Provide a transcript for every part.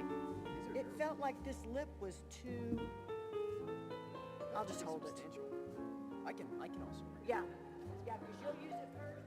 sorry. It felt like this lip was too... I'll just hold it. I can also. Yeah. Yeah, because you'll use it first.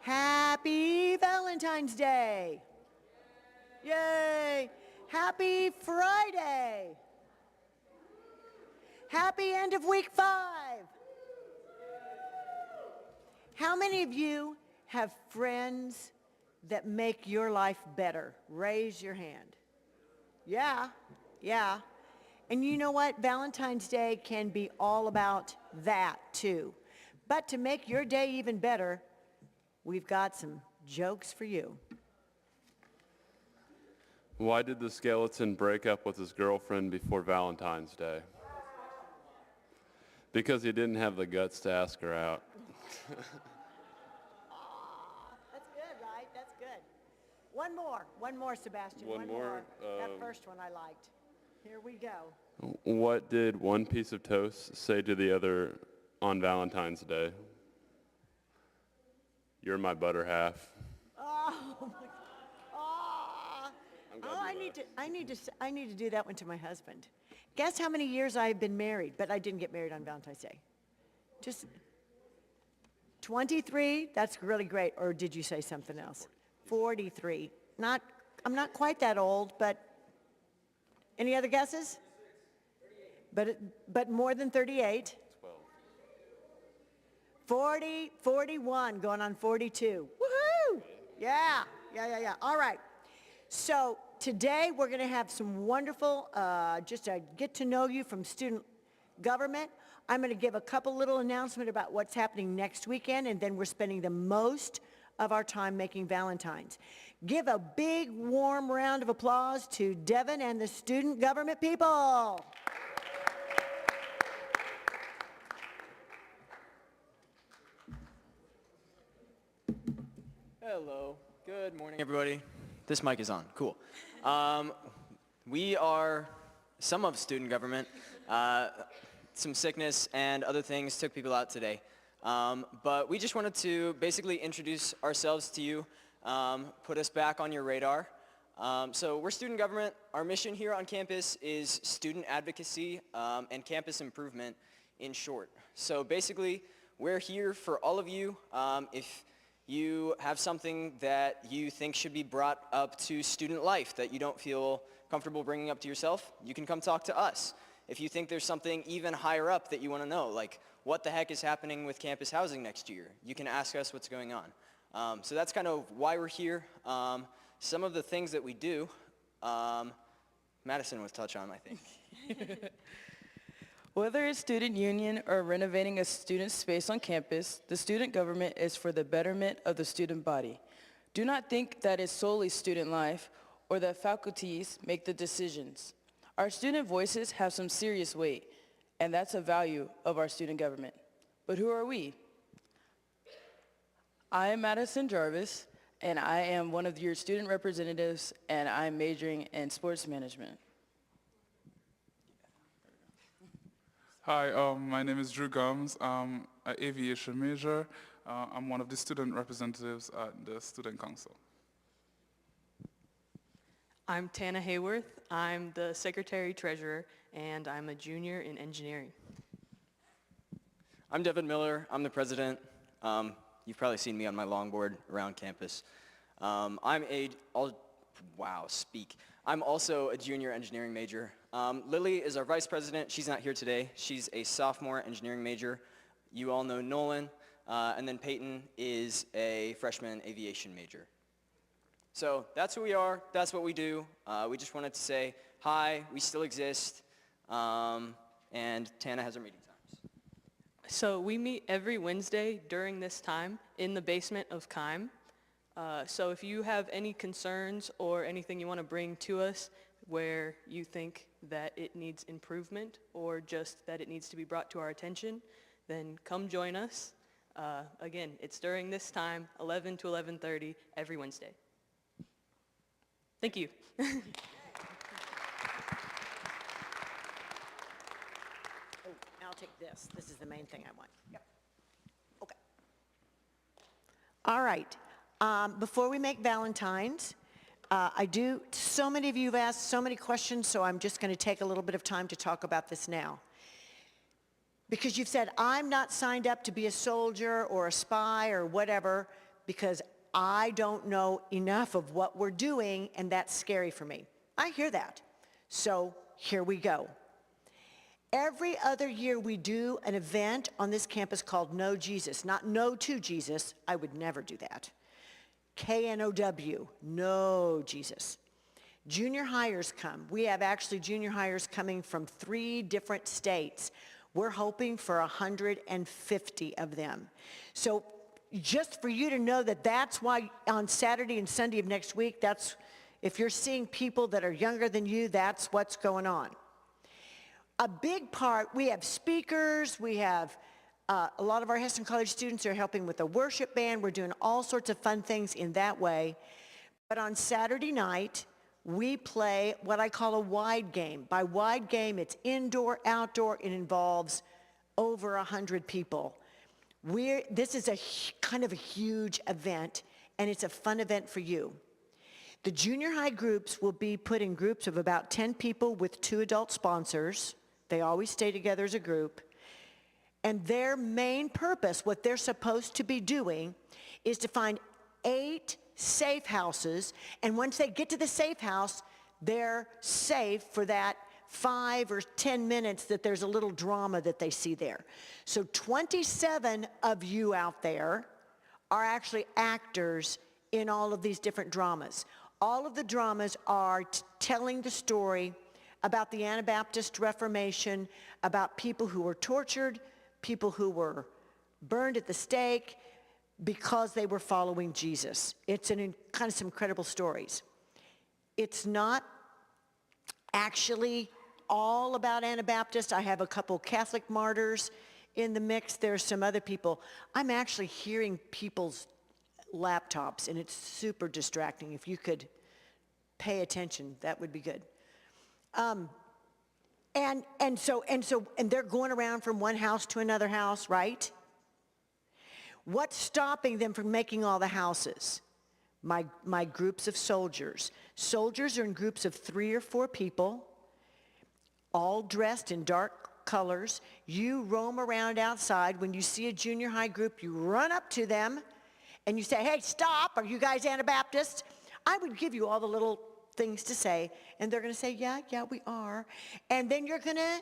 Happy Valentine's Day. Yay. Happy Friday. Happy end of week 5. How many of you have friends that make your life better? Raise your hand. Yeah, yeah. And you know what? Valentine's Day can be all about that too. But to make your day even better, we've got some jokes for you. Why did the skeleton break up with his girlfriend before Valentine's Day? Because he didn't have the guts to ask her out. That's good, right? That's good. One more, Sebastian. One more? That first one I liked. Here we go. What did one piece of toast say to the other on Valentine's Day? You're my butter half. Oh, my God. Oh, I'm glad oh you I need to do that one to my husband. Guess how many years I've been married, but I didn't get married on Valentine's Day. Just 23, that's really great. Or did you say something else? 43. I'm not quite that old, but any other guesses? But more than 38. 12. 40, 41, going on 42. Woohoo! Yeah. All right. So today we're going to have some wonderful, just a get to know you from student government. I'm going to give a couple little announcements about what's happening next weekend, and then we're spending the most of our time making Valentines. Give a big, warm round of applause to Devin and the student government people. Hello. Good morning, everybody. This mic is on. Cool. We are some of student government. Some sickness and other things took people out today. But we just wanted to basically introduce ourselves to you, put us back on your radar. So we're student government. Our mission here on campus is student advocacy and campus improvement in short. So basically, we're here for all of you. If you have something that you think should be brought up to student life that you don't feel comfortable bringing up to yourself, you can come talk to us. If you think there's something even higher up that you want to know, like what the heck is happening with campus housing next year, you can ask us what's going on. So that's kind of why we're here. Some of the things that we do, Madison will touch on, I think. Whether it's student union or renovating a student space on campus, the student government is for the betterment of the student body. Do not think that it's solely student life or that faculties make the decisions. Our student voices have some serious weight, and that's a value of our student government. But who are we? I am Madison Jarvis, and I am one of your student representatives, and I'm majoring in sports management. Hi, my name is Drew Gums. I'm an aviation major. I'm one of the student representatives at the Student Council. I'm Tana Hayworth. I'm the secretary-treasurer, and I'm a junior in engineering. I'm Devin Miller. I'm the president. You've probably seen me on my longboard around campus. I'm also a junior engineering major. Lily is our vice president. She's not here today. She's a sophomore engineering major. You all know Nolan. And then Peyton is a freshman aviation major. So that's who we are. That's what we do. We just wanted to say hi. We still exist. And Tana has our meeting times. So we meet every Wednesday during this time in the basement of KIME. So if you have any concerns or anything you want to bring to us where you think that it needs improvement or just that it needs to be brought to our attention, then come join us. Again, it's during this time, 11 to 11:30 every Wednesday. Thank you. Oh, I'll take this. This is the main thing I want. Yep. Okay. All right. Before we make Valentines, so many of you have asked so many questions, so I'm just going to take a little bit of time to talk about this now. Because you've said, I'm not signed up to be a soldier or a spy or whatever because I don't know enough of what we're doing, and that's scary for me. I hear that. So here we go. Every other year we do an event on this campus called Know Jesus. Not No to Jesus. I would never do that. KNOW, Know Jesus. Junior hires come. We have actually junior hires coming from 3 different states. We're hoping for 150 of them. So just for you to know that that's why on Saturday and Sunday of next week, If you're seeing people that are younger than you, that's what's going on. A big part, we have speakers, we have a lot of our Hesston College students are helping with the worship band. We're doing all sorts of fun things in that way. But on Saturday night, we play what I call a wide game. By wide game, it's indoor, outdoor. It involves over 100 people. This is kind of a huge event, and it's a fun event for you. The junior high groups will be put in groups of about 10 people with 2 adult sponsors. They always stay together as a group. And their main purpose, what they're supposed to be doing, is to find 8 safe houses. And once they get to the safe house, they're safe for that 5 or 10 minutes that there's a little drama that they see there. So 27 of you out there are actually actors in all of these different dramas. All of the dramas are telling the story about the Anabaptist Reformation, about people who were tortured, people who were burned at the stake because they were following Jesus. It's kind of some incredible stories. It's not actually all about Anabaptists. I have a couple Catholic martyrs in the mix. There's some other people. I'm actually hearing people's laptops, and it's super distracting. If you could pay attention, that would be good. And they're going around from one house to another house, right? What's stopping them from making all the houses? My groups of soldiers. Soldiers are in groups of 3 or 4 people, all dressed in dark colors. You roam around outside. When you see a junior high group, you run up to them and you say, hey, stop, are you guys Anabaptists? I would give you all the little things to say, and they're going to say, yeah, we are. And then you're going to,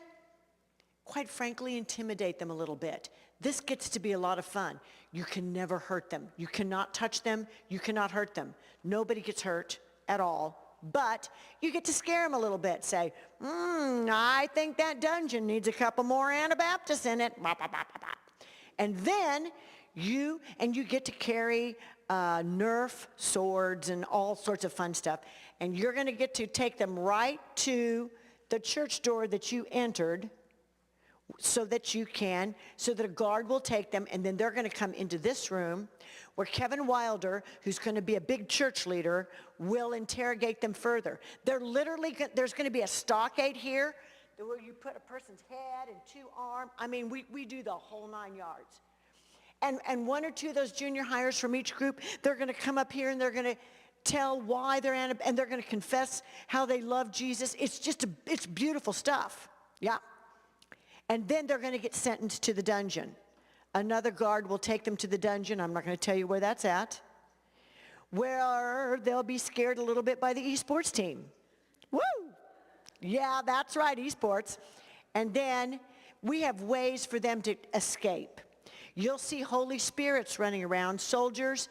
quite frankly, intimidate them a little bit. This gets to be a lot of fun. You can never hurt them. You cannot touch them. You cannot hurt them. Nobody gets hurt at all, but you get to scare them a little bit. Say, I think that dungeon needs a couple more Anabaptists in it. And then you get to carry Nerf swords and all sorts of fun stuff. And you're going to get to take them right to the church door that you entered so that a guard will take them, and then they're going to come into this room where Kevin Wilder, who's going to be a big church leader, will interrogate them further. There's going to be a stockade here where you put a person's head and 2 arms. I mean, we do the whole 9 yards. And 1 or 2 of those junior hires from each group, they're going to come up here and they're going to tell why and they're going to confess how they love Jesus. It's beautiful stuff. Yeah. And then they're going to get sentenced to the dungeon. Another guard will take them to the dungeon. I'm not going to tell you where that's at. Where they'll be scared a little bit by the esports team. Woo! Yeah, that's right, esports. And then we have ways for them to escape. You'll see Holy Spirits running around. Soldiers,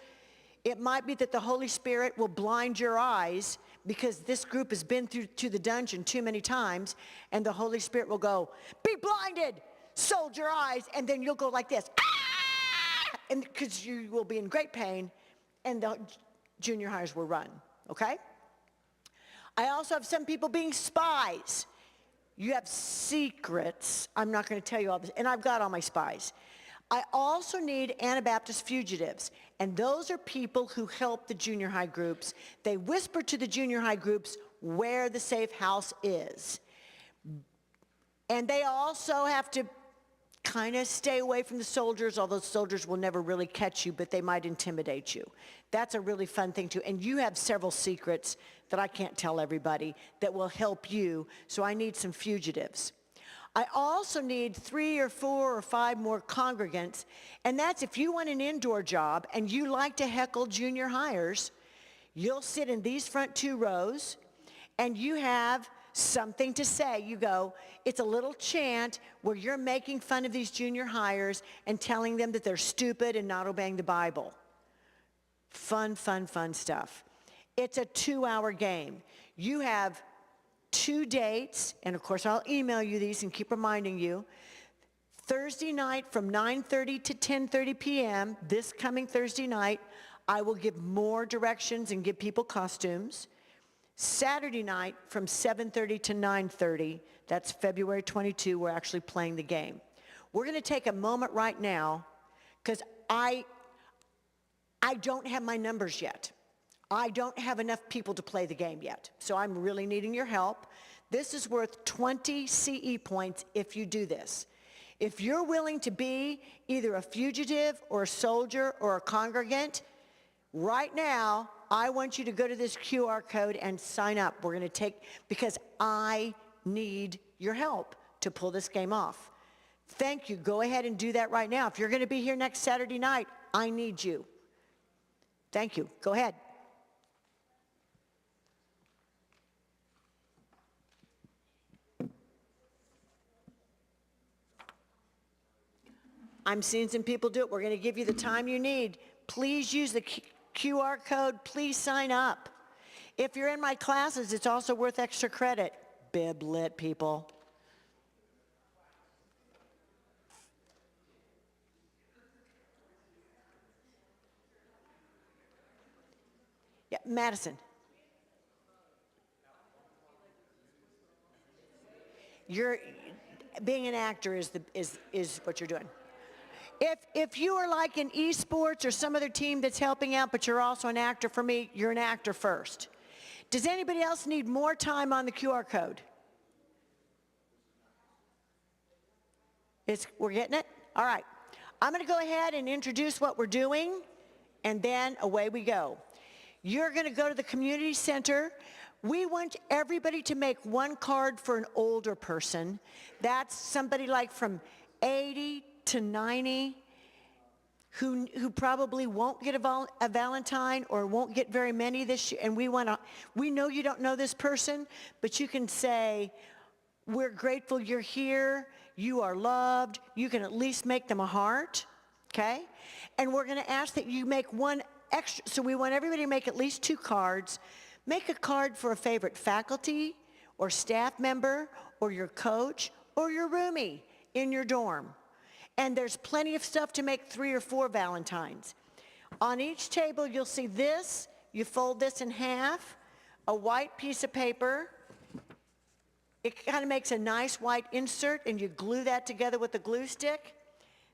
it might be that the Holy Spirit will blind your eyes because this group has been to the dungeon too many times, and the Holy Spirit will go, be blinded, soldier eyes, and then you'll go like this, ah! And because you will be in great pain, and the junior hires will run, okay? I also have some people being spies. You have secrets. I'm not going to tell you all this, and I've got all my spies. I also need Anabaptist fugitives, and those are people who help the junior high groups. They whisper to the junior high groups where the safe house is. And they also have to kind of stay away from the soldiers, although soldiers will never really catch you, but they might intimidate you. That's a really fun thing too. And you have several secrets that I can't tell everybody that will help you, so I need some fugitives. I also need 3 or 4 or 5 more congregants, and that's if you want an indoor job and you like to heckle junior hires, you'll sit in these front 2 rows and you have something to say. You go, it's a little chant where you're making fun of these junior hires and telling them that they're stupid and not obeying the Bible. Fun, fun, fun stuff. It's a 2-hour game. You have 2 dates, and of course I'll email you these and keep reminding you. Thursday night from 9:30 to 10:30 p.m., this coming Thursday night, I will give more directions and give people costumes. Saturday night from 7:30 to 9:30, that's February 22, we're actually playing the game. We're going to take a moment right now because I don't have my numbers yet. I don't have enough people to play the game yet, so I'm really needing your help. This is worth 20 CE points if you do this. If you're willing to be either a fugitive or a soldier or a congregant, right now, I want you to go to this QR code and sign up. We're going to take, because I need your help to pull this game off. Thank you. Go ahead and do that right now. If you're going to be here next Saturday night, I need you. Thank you. Go ahead. I'm seeing some people do it. We're going to give you the time you need. Please use the QR code. Please sign up. If you're in my classes, it's also worth extra credit. Bib lit people. Yeah, Madison. Being an actor is what you're doing. If you are like in esports or some other team that's helping out, but you're also an actor, for me, you're an actor first. Does anybody else need more time on the QR code? We're getting it? All right. I'm going to go ahead and introduce what we're doing, and then away we go. You're going to go to the community center. We want everybody to make one card for an older person. That's somebody like from 80 to 90 who probably won't get a Valentine or won't get very many this year. And we know you don't know this person, but you can say, we're grateful you're here, you are loved. You can at least make them a heart, okay? And we're gonna ask that you make one extra, so we want everybody to make at least 2 cards. Make a card for a favorite faculty or staff member or your coach or your roomie in your dorm. And there's plenty of stuff to make 3 or 4 Valentines. On each table, you'll see this. You fold this in half, a white piece of paper. It kind of makes a nice white insert, and you glue that together with a glue stick.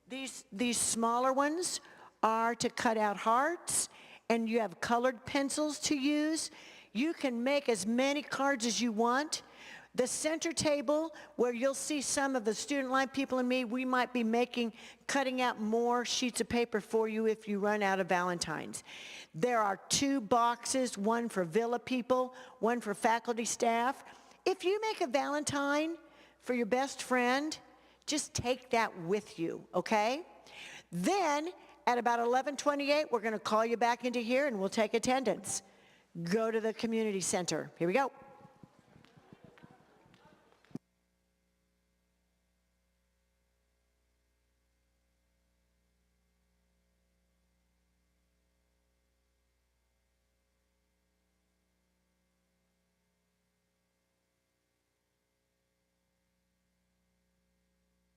These smaller ones are to cut out hearts, and you have colored pencils to use. You can make as many cards as you want. The center table, where you'll see some of the student line people and me, we might be cutting out more sheets of paper for you if you run out of Valentines. There are 2 boxes, one for Villa people, one for faculty staff. If you make a Valentine for your best friend, just take that with you, okay? Then, at about 11:28, we're gonna call you back into here and we'll take attendance. Go to the community center. Here we go.